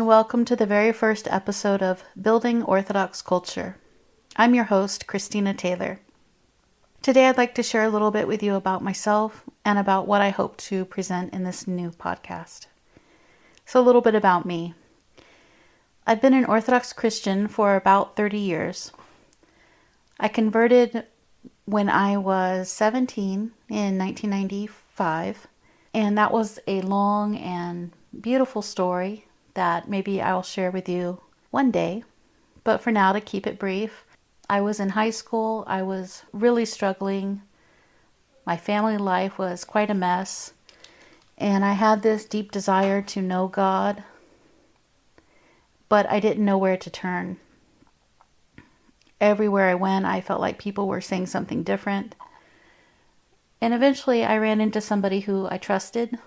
and welcome to the very first episode of Building Orthodox Culture. I'm your host, Christina Taylor. Today I'd like to share a little bit with you about myself and about what I hope to present in this new podcast. So a little bit about me. I've been an Orthodox Christian for about 30 years. I converted when I was 17 in 1995, and that was a long and beautiful story that maybe I'll share with you one day. But for now, to keep it brief, I was in high school. I was really struggling. My family life was quite a mess. And I had this deep desire to know God, but I didn't know where to turn. Everywhere I went, I felt like people were saying something different. And eventually I ran into somebody who I trusted,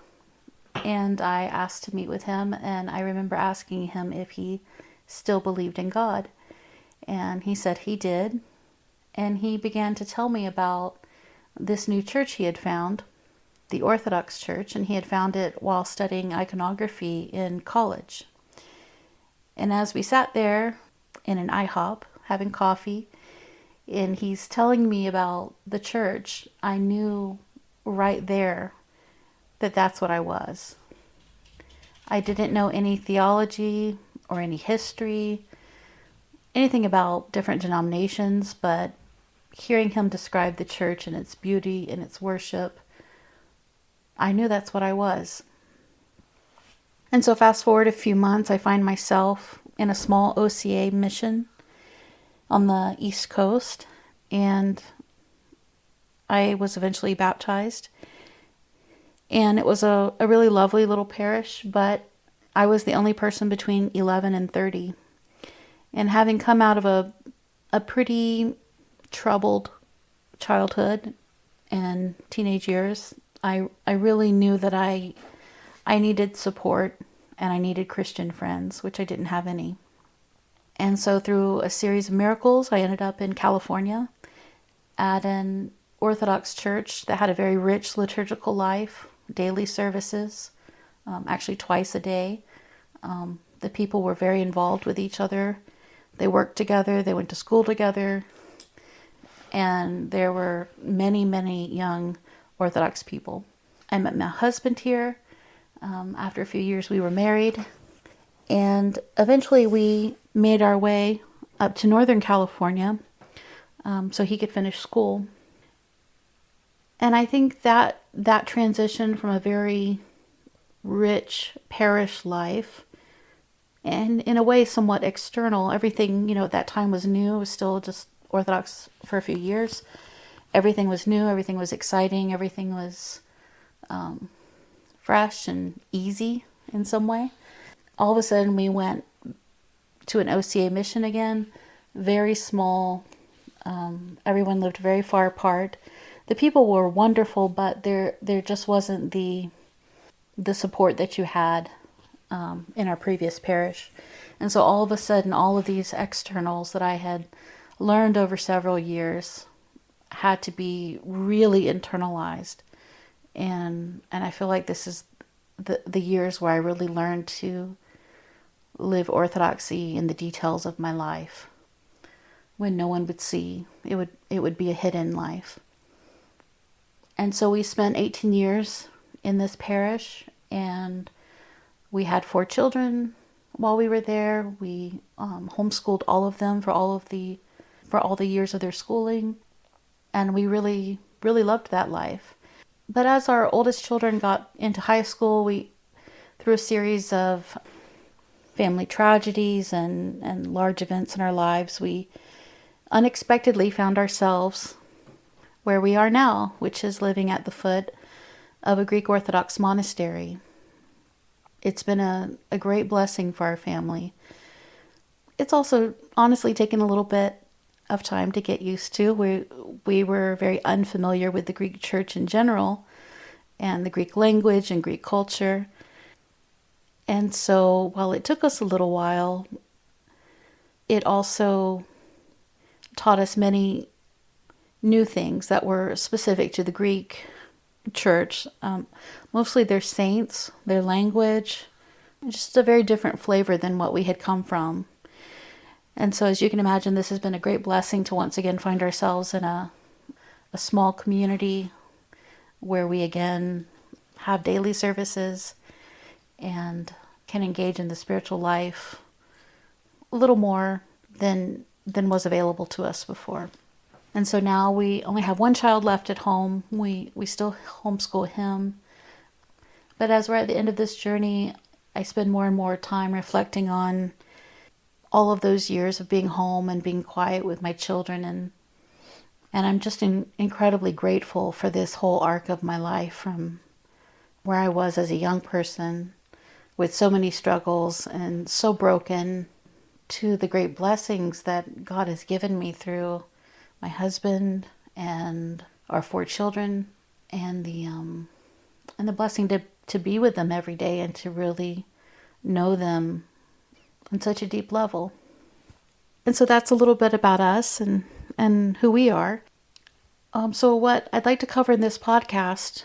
and I asked to meet with him, and I remember asking him if he still believed in God. And he said he did. And he began to tell me about this new church he had found, the Orthodox Church, and he had found it while studying iconography in college. And as we sat there in an IHOP having coffee, and he's telling me about the church, I knew right there that that's what I was. I didn't know any theology or any history, anything about different denominations, but hearing him describe the church and its beauty and its worship, I knew that's what I was. And so fast forward a few months, I find myself in a small OCA mission on the East Coast, and I was eventually baptized. And it was a really lovely little parish, but I was the only person between 11 and 30. And having come out of a pretty troubled childhood and teenage years, I really knew that I needed support and I needed Christian friends, which I didn't have any. And so through a series of miracles, I ended up in California at an Orthodox church that had a very rich liturgical life, daily services, actually twice a day. The people were very involved with each other. They worked together, they went to school together, and there were many, many young Orthodox people. I met my husband here. After a few years, we were married, and eventually we made our way up to Northern California so he could finish school. And I think that transition from a very rich parish life, and in a way somewhat external, everything, at that time was new. It was still just Orthodox for a few years. Everything was new, everything was exciting, everything was fresh and easy in some way. All of a sudden we went to an OCA Mission again, very small. Everyone lived very far apart. The people were wonderful, but there just wasn't the support that you had in our previous parish. And so all of a sudden, all of these externals that I had learned over several years had to be really internalized. And I feel like this is the years where I really learned to live orthodoxy in the details of my life, when no one would see. It would be a hidden life. And so we spent 18 years in this parish, and we had 4 children while we were there. We homeschooled all of them for all the years of their schooling, and we really, really loved that life. But as our oldest children got into high school, through a series of family tragedies and large events in our lives, we unexpectedly found ourselves where we are now, which is living at the foot of a Greek Orthodox monastery. It's been a great blessing for our family. It's also honestly taken a little bit of time to get used to. We were very unfamiliar with the Greek church in general, and the Greek language and Greek culture. And so while it took us a little while, it also taught us many new things that were specific to the Greek church, mostly their saints, their language, Just a very different flavor than what we had come from. And so as you can imagine, this has been a great blessing to once again find ourselves in a small community where we again have daily services and can engage in the spiritual life a little more than was available to us before. And so now we only have one child left at home. We still homeschool him. But as we're at the end of this journey, I spend more and more time reflecting on all of those years of being home and being quiet with my children. And I'm just incredibly grateful for this whole arc of my life, from where I was as a young person with so many struggles and so broken, to the great blessings that God has given me through my husband and our 4 children, and the blessing to be with them every day and to really know them on such a deep level. And so that's a little bit about us and who we are. So what I'd like to cover in this podcast,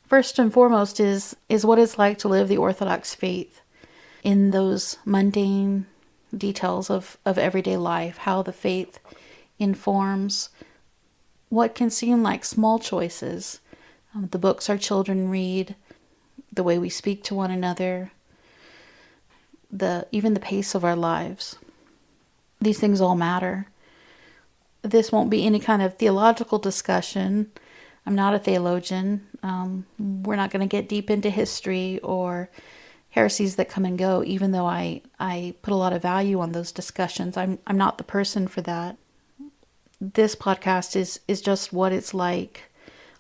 first and foremost, is what it's like to live the Orthodox faith in those mundane details of everyday life, how the faith informs what can seem like small choices, the books our children read, the way we speak to one another, even the pace of our lives. These things all matter. This won't be any kind of theological discussion. I'm not a theologian. We're not going to get deep into history or heresies that come and go, even though I put a lot of value on those discussions. I'm not the person for that. This podcast is just what it's like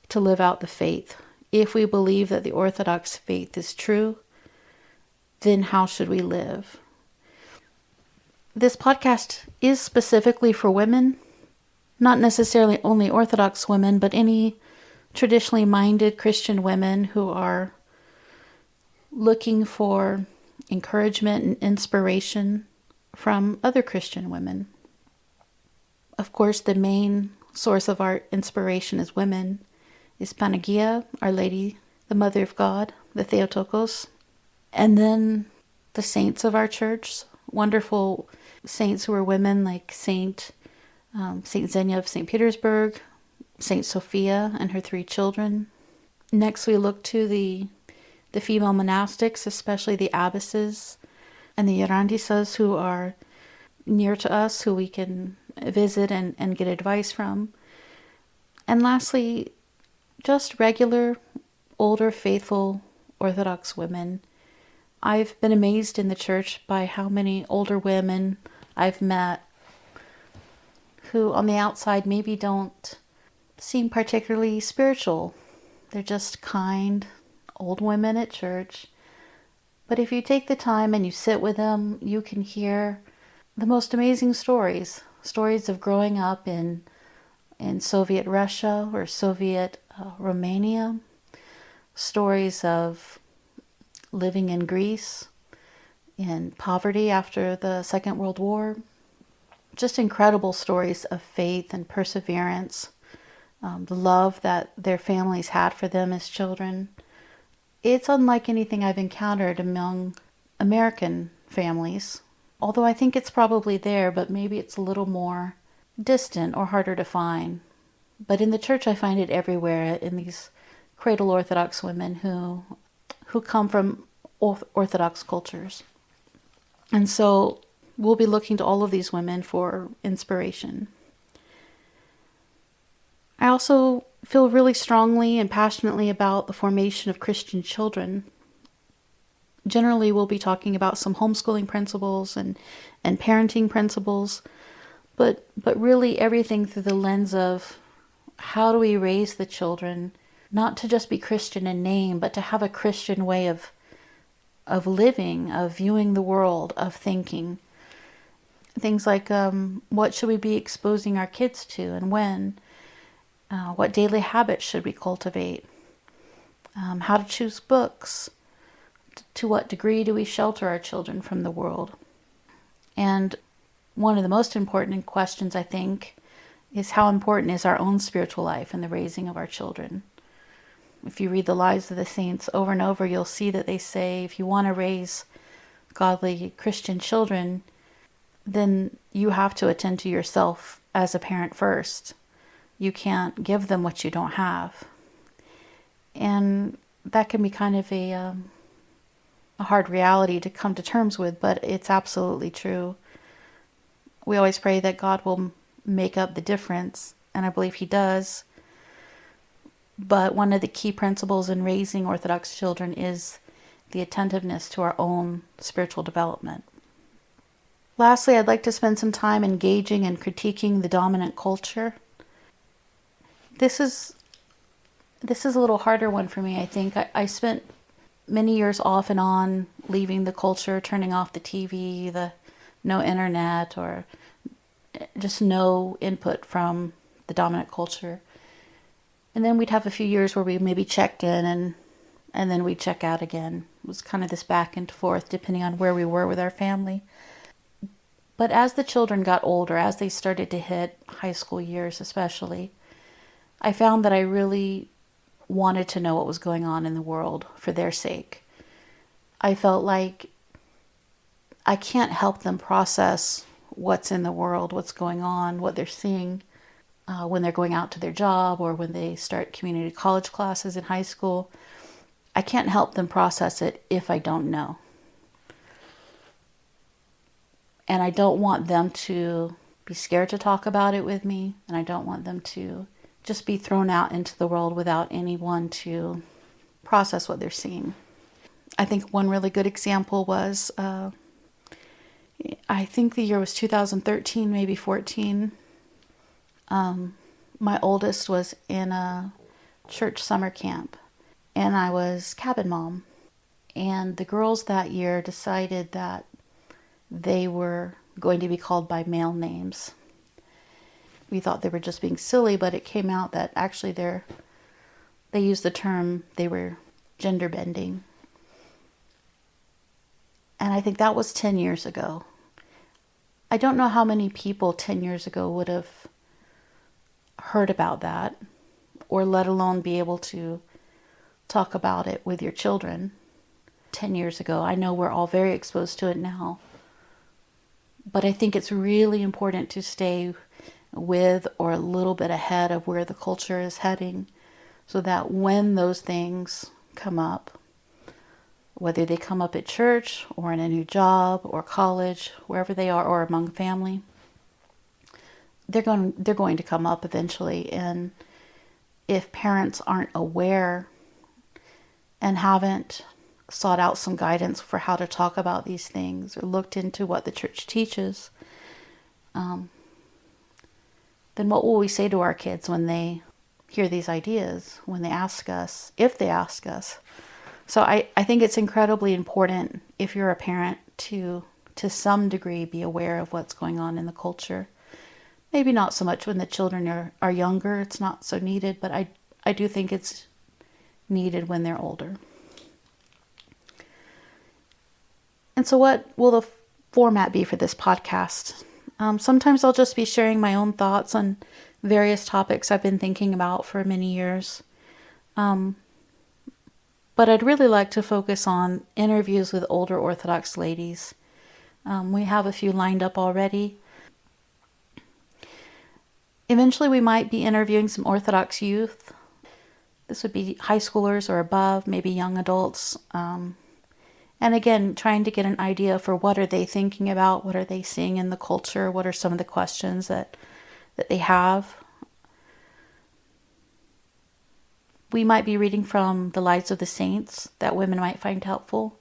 to live out the faith. If we believe that the Orthodox faith is true, then how should we live? This podcast is specifically for women, not necessarily only Orthodox women, but any traditionally minded Christian women who are looking for encouragement and inspiration from other Christian women. Of course, the main source of our inspiration as women is Panagia, Our Lady, the Mother of God, the Theotokos, and then the saints of our church, wonderful saints who are women like Saint Xenia of St. Petersburg, Saint Sophia and her 3 children. Next, we look to the female monastics, especially the abbesses and the Yarandisas, who are near to us, who we can visit and get advice from. And lastly, just regular, older, faithful Orthodox women. I've been amazed in the church by how many older women I've met who on the outside maybe don't seem particularly spiritual. They're just kind, old women at church. But if you take the time and you sit with them, you can hear the most amazing stories of growing up in Soviet Russia or Soviet Romania, stories of living in Greece, in poverty after the Second World War. Just incredible stories of faith and perseverance, the love that their families had for them as children. It's unlike anything I've encountered among American families, although I think it's probably there, but maybe it's a little more distant or harder to find. But in the church I find it everywhere, in these cradle Orthodox women who come from Orthodox cultures. And so we'll be looking to all of these women for inspiration. I also feel really strongly and passionately about the formation of Christian children. Generally, we'll be talking about some homeschooling principles and parenting principles, but really everything through the lens of how do we raise the children, not to just be Christian in name, but to have a Christian way of living, of viewing the world, of thinking. Things like what should we be exposing our kids to and when? What daily habits should we cultivate? How to choose books? To what degree do we shelter our children from the world? And one of the most important questions, I think, is how important is our own spiritual life in the raising of our children? If you read the lives of the saints over and over, you'll see that they say, if you want to raise godly Christian children, then you have to attend to yourself as a parent first. You can't give them what you don't have. And that can be kind of a hard reality to come to terms with, but it's absolutely true. We always pray that God will make up the difference, and I believe He does. But one of the key principles in raising Orthodox children is the attentiveness to our own spiritual development. Lastly, I'd like to spend some time engaging and critiquing the dominant culture. This is a little harder one for me, I think. I spent many years off and on leaving the culture, turning off the TV, no internet, or just no input from the dominant culture. And then we'd have a few years where we maybe checked in and then we'd check out again. It was kind of this back and forth depending on where we were with our family. But as the children got older, as they started to hit high school years especially, I found that I really wanted to know what was going on in the world for their sake. I felt like I can't help them process what's in the world, what's going on, what they're seeing when they're going out to their job or when they start community college classes in high school. I can't help them process it if I don't know. And I don't want them to be scared to talk about it with me, and I don't want them to just be thrown out into the world without anyone to process what they're seeing. I think one really good example was, I think the year was 2013, maybe 14. My oldest was in a church summer camp, and I was cabin mom. And the girls that year decided that they were going to be called by male names. We thought they were just being silly, but it came out that actually they used the term, they were gender bending. And I think that was 10 years ago. I don't know how many people 10 years ago would have heard about that, or let alone be able to talk about it with your children 10 years ago. I know we're all very exposed to it now. But I think it's really important to stay with or a little bit ahead of where the culture is heading, so that when those things come up, whether they come up at church or in a new job or college, wherever they are, or among family, they're going to come up eventually. And if parents aren't aware and haven't sought out some guidance for how to talk about these things or looked into what the church teaches, then what will we say to our kids when they hear these ideas, when they ask us, if they ask us? So I think it's incredibly important, if you're a parent, to some degree be aware of what's going on in the culture. Maybe not so much when the children are younger, it's not so needed, but I do think it's needed when they're older. And so what will the format be for this podcast? Sometimes I'll just be sharing my own thoughts on various topics I've been thinking about for many years. But I'd really like to focus on interviews with older Orthodox ladies. We have a few lined up already. Eventually we might be interviewing some Orthodox youth. This would be high schoolers or above, maybe young adults. And again, trying to get an idea for what are they thinking about, what are they seeing in the culture, what are some of the questions that they have. We might be reading from the lives of the saints that women might find helpful,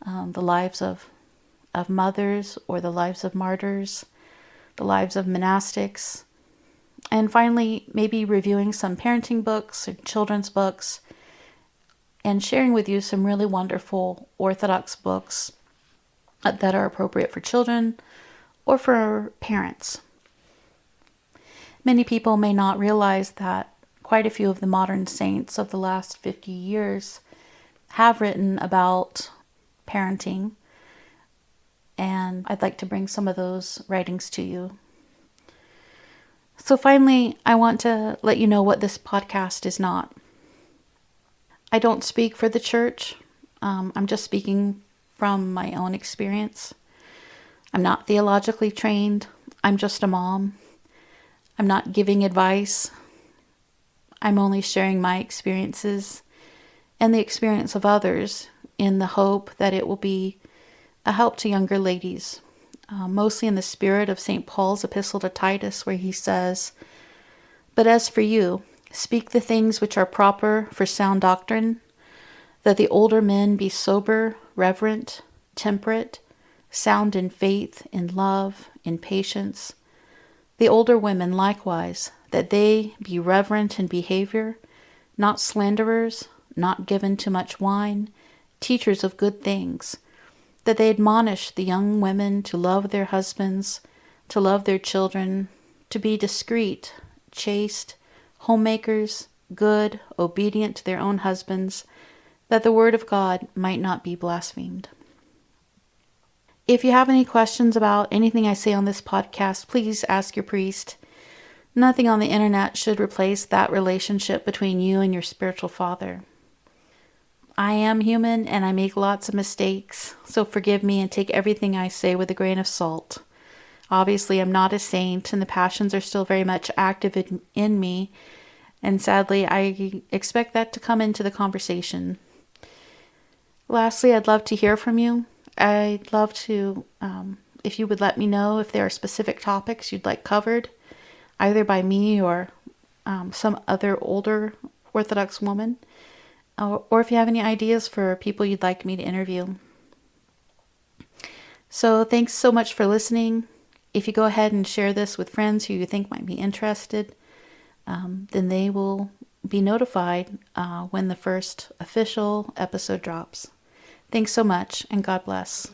the lives of mothers or the lives of martyrs, the lives of monastics, and finally maybe reviewing some parenting books or children's books, and sharing with you some really wonderful Orthodox books that are appropriate for children or for parents. Many people may not realize that quite a few of the modern saints of the last 50 years have written about parenting, and I'd like to bring some of those writings to you. So finally, I want to let you know what this podcast is not. I don't speak for the church. I'm just speaking from my own experience. I'm not theologically trained. I'm just a mom. I'm not giving advice. I'm only sharing my experiences and the experience of others in the hope that it will be a help to younger ladies, mostly in the spirit of St. Paul's epistle to Titus, where he says, "But as for you, speak the things which are proper for sound doctrine, that the older men be sober, reverent, temperate, sound in faith, in love, in patience. The older women likewise, that they be reverent in behavior, not slanderers, not given to much wine, teachers of good things, that they admonish the young women to love their husbands, to love their children, to be discreet, chaste, homemakers, good, obedient to their own husbands, that the word of God might not be blasphemed." If you have any questions about anything I say on this podcast, please ask your priest. Nothing on the internet should replace that relationship between you and your spiritual father. I am human and I make lots of mistakes, so forgive me and take everything I say with a grain of salt. Obviously, I'm not a saint and the passions are still very much active in me, and sadly, I expect that to come into the conversation. Lastly, I'd love to hear from you. I'd love to, if you would let me know if there are specific topics you'd like covered, either by me or some other older Orthodox woman, or if you have any ideas for people you'd like me to interview. So thanks so much for listening. If you go ahead and share this with friends who you think might be interested, then they will be notified when the first official episode drops. Thanks so much, and God bless.